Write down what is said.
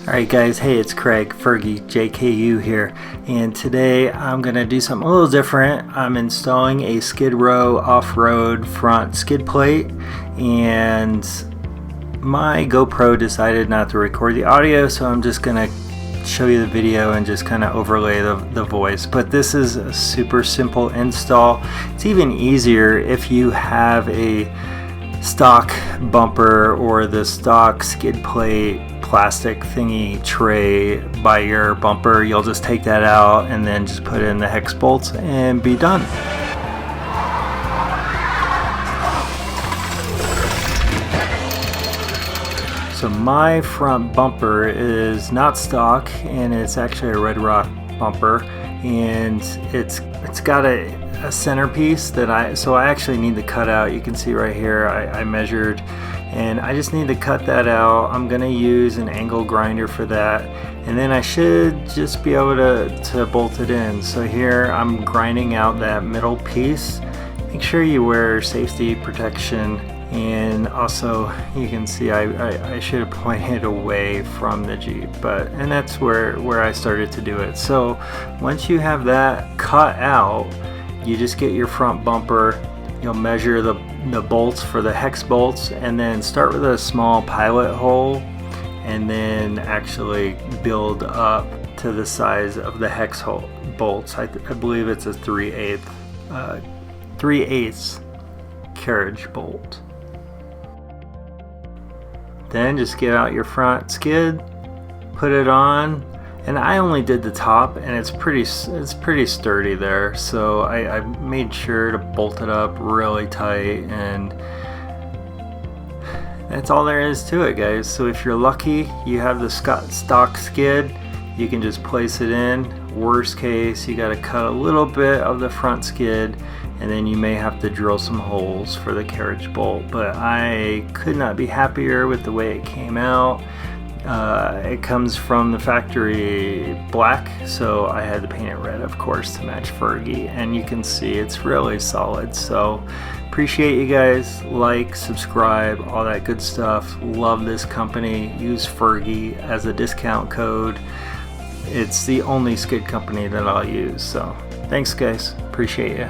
Alright guys, hey, it's Craig, FERGIE, JKU here, and today I'm going to do something a little different. I'm installing a Skid Row off-road front skid plate, and my GoPro decided not to record the audio, so I'm just going to show you the video and just kind of overlay the voice. But this is a super simple install. It's even easier if you have a stock bumper or the stock skid plate plastic thingy tray by your bumper. You'll just take that out and then just put in the hex bolts and be done. So my front bumper is not stock, and it's actually a Red Rock bumper, and it's got a centerpiece that I actually need to cut out. You can see right here I measured, and I just need to cut that out. I'm gonna use an angle grinder for that, and then I should just be able to bolt it in. So here I'm grinding out that middle piece. Make sure you wear safety protection, and also you can see I should have pointed away from the Jeep, and that's where I started to do it. So once you have that cut out, you just get your front bumper. You'll measure the bolts for the hex bolts, and then start with a small pilot hole, and then actually build up to the size of the hex hole bolts. I believe it's a 3/8 carriage bolt. Then just get out your front skid, put it on, and I only did the top, and it's pretty sturdy there, so I made sure to bolt it up really tight, and that's all there is to it, guys. So if you're lucky you have the stock skid, you can just place it in. Worst case, you got to cut a little bit of the front skid, and then you may have to drill some holes for the carriage bolt, but I could not be happier with the way it came out. It comes from the factory black, so I had to paint it red, of course, to match FERGIE, and you can see it's really solid. So appreciate you guys. Like, subscribe, all that good stuff. Love this company. Use FERGIE as a discount code. It's the only skid company that I'll use. So thanks guys, appreciate you.